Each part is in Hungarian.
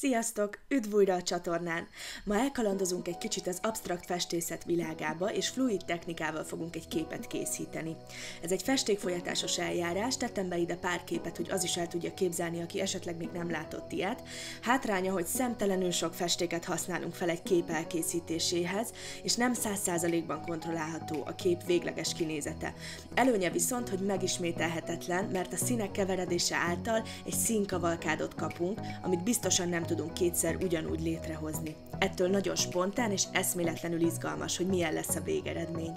Sziasztok! Üdv újra a csatornán! Ma elkalandozunk egy kicsit az absztrakt festészet világába, és fluid technikával fogunk egy képet készíteni. Ez egy festékfolyatásos eljárás, tettem be ide pár képet, hogy az is el tudja képzelni, aki esetleg még nem látott ilyet. Hátránya, hogy szemtelenül sok festéket használunk fel egy kép elkészítéséhez, és nem 100%-ban kontrollálható a kép végleges kinézete. Előnye viszont, hogy megismételhetetlen, mert a színek keveredése által egy színkavalkádot kapunk, amit biztosan nem tudunk kétszer ugyanúgy létrehozni. Ettől nagyon spontán és eszméletlenül izgalmas, hogy milyen lesz a végeredmény.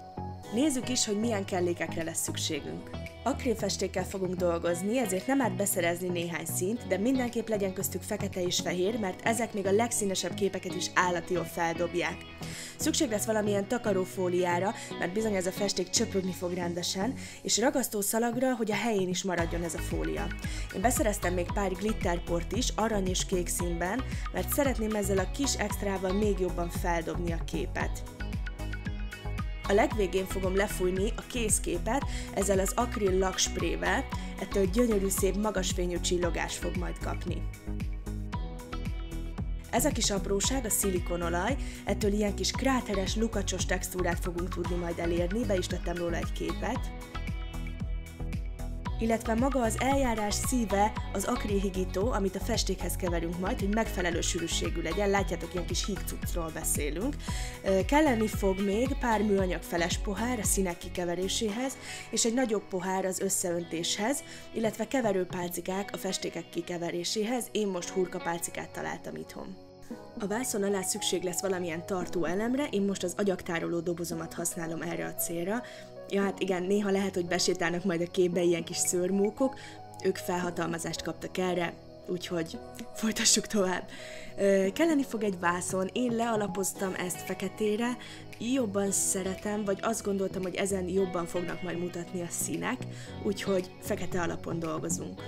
Nézzük is, hogy milyen kellékekre lesz szükségünk. Akrilfestékkel fogunk dolgozni, ezért nem árt beszerezni néhány színt, de mindenképp legyen köztük fekete és fehér, mert ezek még a legszínesebb képeket is állati jól feldobják. Szükség lesz valamilyen takarófóliára, mert bizony ez a festék csöpögni fog rendesen, és ragasztó szalagra, hogy a helyén is maradjon ez a fólia. Én beszereztem még pár glitterport is, arany és kék színben, mert szeretném ezzel a kis extrával még jobban feldobni a képet. A legvégén fogom lefújni a készképet ezzel az akril laksprével, ettől gyönyörű szép magasfényű csillogás fog majd kapni. Ez a kis apróság a szilikonolaj, ettől ilyen kis kráteres, lukacsos textúrát fogunk tudni majd elérni, be is tettem róla egy képet. Illetve maga az eljárás szíve az akrilhigító, amit a festékhez keverünk majd, hogy megfelelő sűrűségű legyen, látjátok, ilyen kis hígcuccról beszélünk. Kelleni fog még pár műanyag feles pohár a színek kikeveréséhez, és egy nagyobb pohár az összeöntéshez, illetve keverőpálcikák a festékek kikeveréséhez, én most hurkapálcikát találtam itthon. A vászon alá szükség lesz valamilyen tartó elemre, én most az agyaktároló dobozomat használom erre a célra. Ja, hát igen, néha lehet, hogy besétálnak majd a képbe ilyen kis szőrmókok, ők felhatalmazást kaptak erre, úgyhogy folytassuk tovább. Kelleni fog egy vászon, én lealapoztam ezt feketére, jobban szeretem, vagy azt gondoltam, hogy ezen jobban fognak majd mutatni a színek, úgyhogy fekete alapon dolgozunk.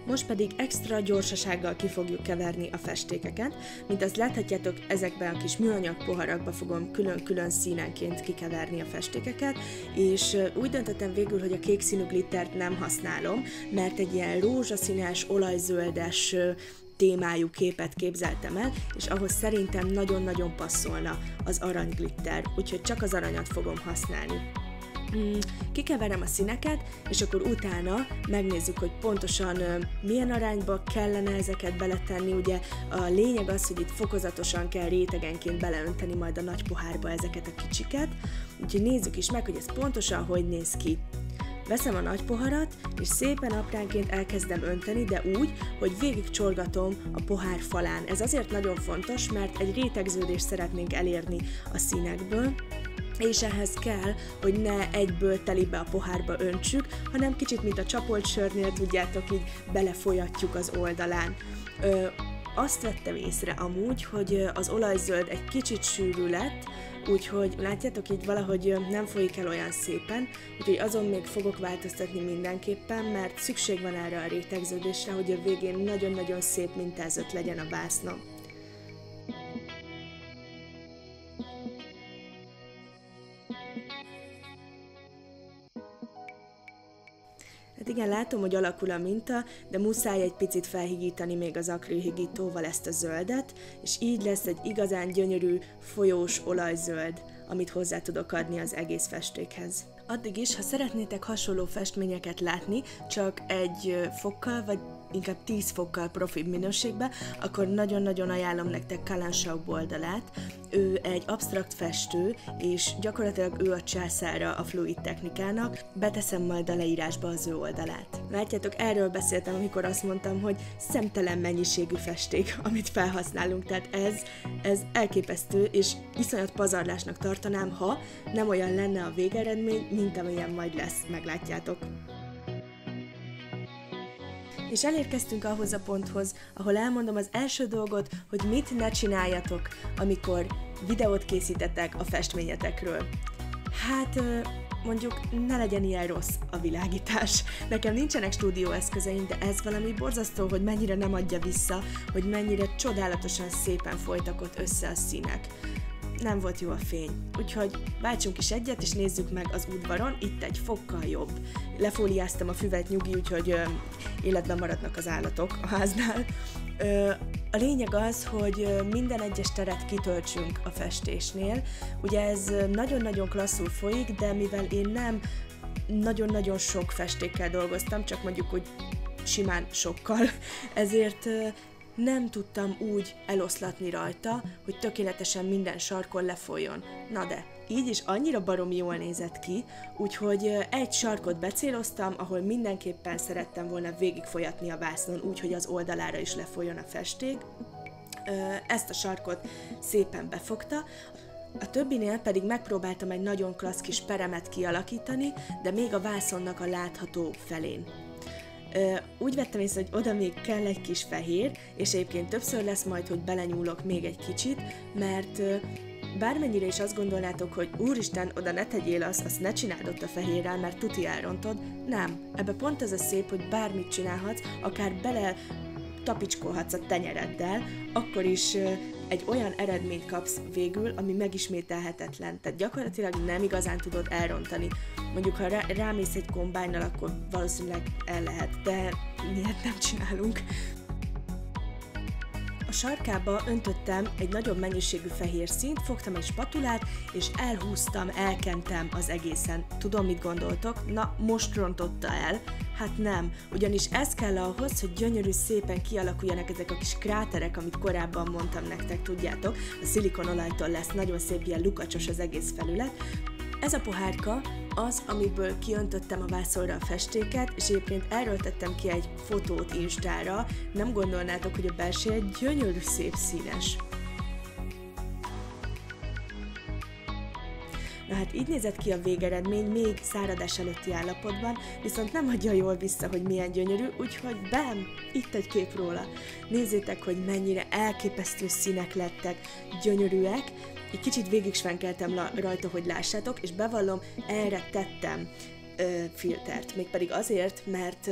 Most pedig extra gyorsasággal ki fogjuk keverni a festékeket. Mint azt láthatjátok, ezekben a kis műanyag poharakba fogom külön-külön színenként kikeverni a festékeket, és úgy döntöttem végül, hogy a kék színű glittert nem használom, mert egy ilyen rózsaszínes, olajzöldes témájú képet képzeltem el, és ahhoz szerintem nagyon-nagyon passzolna az aranyglitter, úgyhogy csak az aranyat fogom használni. Kikeverem a színeket, és akkor utána megnézzük, hogy pontosan milyen arányba kellene ezeket beletenni. Ugye a lényeg az, hogy itt fokozatosan kell rétegenként beleönteni majd a nagy pohárba ezeket a kicsiket, úgyhogy nézzük is meg, hogy ez pontosan hogy néz ki. Veszem a nagy poharat, és szépen apránként elkezdem önteni, de úgy, hogy végigcsorgatom a pohár falán. Ez azért nagyon fontos, mert egy rétegződést szeretnénk elérni a színekből, és ehhez kell, hogy ne egyből telibe a pohárba öntsük, hanem kicsit, mint a csapolt sörnél, tudjátok, így belefolyatjuk az oldalán. Azt vettem észre amúgy, hogy az olajzöld egy kicsit sűrű lett, úgyhogy látjátok, így valahogy nem folyik el olyan szépen, úgyhogy azon még fogok változtatni mindenképpen, mert szükség van erre a rétegződésre, hogy a végén nagyon-nagyon szép mintázott legyen a vászna. Hát igen, látom, hogy alakul a minta, de muszáj egy picit felhigítani még az akrilhigítóval ezt a zöldet, és így lesz egy igazán gyönyörű, folyós olajzöld, amit hozzá tudok adni az egész festékhez. Addig is, ha szeretnétek hasonló festményeket látni, csak egy fokkal, vagy inkább 10 fokkal profibb minőségben, akkor nagyon-nagyon ajánlom nektek Kalan Schaub oldalát. Ő egy absztrakt festő, és gyakorlatilag ő a császára a fluid technikának. Beteszem majd a leírásba az ő oldalát. Látjátok, erről beszéltem, amikor azt mondtam, hogy szemtelen mennyiségű festék, amit felhasználunk, tehát ez elképesztő, és iszonyat pazarlásnak tartanám, ha nem olyan lenne a végeredmény, mint amilyen majd lesz, meglátjátok. És elérkeztünk ahhoz a ponthoz, ahol elmondom az első dolgot, hogy mit ne csináljatok, amikor videót készítetek a festményetekről. Hát mondjuk ne legyen ilyen rossz a világítás. Nekem nincsenek stúdióeszközeim, de ez valami borzasztó, hogy mennyire nem adja vissza, hogy mennyire csodálatosan szépen folytak ott össze a színek. Nem volt jó a fény, úgyhogy váltsunk is egyet, és nézzük meg az udvaron, itt egy fokkal jobb. Lefóliáztam a füvet, nyugi, úgyhogy életben maradnak az állatok a háznál. A lényeg az, hogy minden egyes teret kitöltsünk a festésnél. Ugye ez nagyon-nagyon klasszul folyik, de mivel én nem nagyon-nagyon sok festékkel dolgoztam, csak mondjuk úgy simán sokkal, ezért nem tudtam úgy eloszlatni rajta, hogy tökéletesen minden sarkon lefolyjon. Na de, így is annyira baromi jól nézett ki, úgyhogy egy sarkot becéloztam, ahol mindenképpen szerettem volna végigfolyatni a vásznon, úgyhogy az oldalára is lefolyjon a festék. Ezt a sarkot szépen befogta, a többinél pedig megpróbáltam egy nagyon klassz kis peremet kialakítani, de még a vászonnak a látható felén. Úgy vettem észre, hogy oda még kell egy kis fehér, és egyébként többször lesz majd, hogy belenyúlok még egy kicsit, mert bármennyire is azt gondolnátok, hogy úristen, oda ne tegyél azt ne csináld ott a fehérrel, mert tuti elrontod. Nem, ebbe pont az a szép, hogy bármit csinálhatsz, akár bele tapicskolhatsz a tenyereddel, akkor is egy olyan eredményt kapsz végül, ami megismételhetetlen. Tehát gyakorlatilag nem igazán tudod elrontani. Mondjuk, ha rámész egy kombánynal, akkor valószínűleg el lehet, de ilyet nem csinálunk. A sarkába öntöttem egy nagyobb mennyiségű fehér színt, fogtam egy spatulát, és elhúztam, elkentem az egészen. Tudom, mit gondoltok? Na, most rontotta el. Hát nem, ugyanis ez kell ahhoz, hogy gyönyörű szépen kialakuljanak ezek a kis kráterek, amit korábban mondtam nektek, tudjátok. A szilikonolajtól lesz nagyon szép, ilyen lukacsos az egész felület. Ez a pohárka az, amiből kiöntöttem a vászonra a festéket, és egyébként erről tettem ki egy fotót Instára, nem gondolnátok, hogy a belseje gyönyörű szép színes. Na hát így nézett ki a végeredmény még száradás előtti állapotban, viszont nem adja jól vissza, hogy milyen gyönyörű, úgyhogy bám, itt egy kép róla. Nézzétek, hogy mennyire elképesztő színek lettek, gyönyörűek. Egy kicsit végigsvenkeltem rajta, hogy lássátok, és bevallom, erre tettem filtert. Mégpedig azért, mert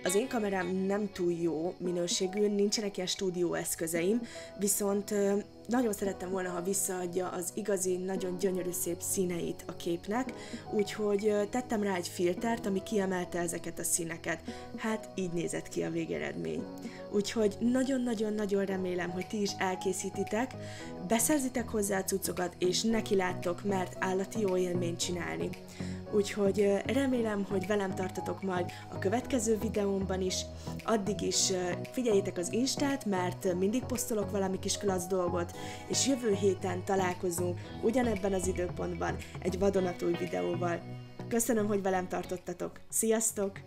az én kamerám nem túl jó minőségű, nincsenek ilyen stúdió eszközeim, viszont nagyon szerettem volna, ha visszaadja az igazi, nagyon gyönyörű szép színeit a képnek, úgyhogy tettem rá egy filtert, ami kiemelte ezeket a színeket. Hát így nézett ki a végeredmény. Úgyhogy nagyon-nagyon-nagyon remélem, hogy ti is elkészítitek, beszerzitek hozzá a cuccokat, és nekiláttok, mert állati jó élményt csinálni. Úgyhogy remélem, hogy velem tartotok majd a következő videómban is. Addig is figyeljétek az Instát, mert mindig posztolok valami kis klassz dolgot, és jövő héten találkozunk ugyanebben az időpontban egy vadonatúj videóval. Köszönöm, hogy velem tartottatok. Sziasztok!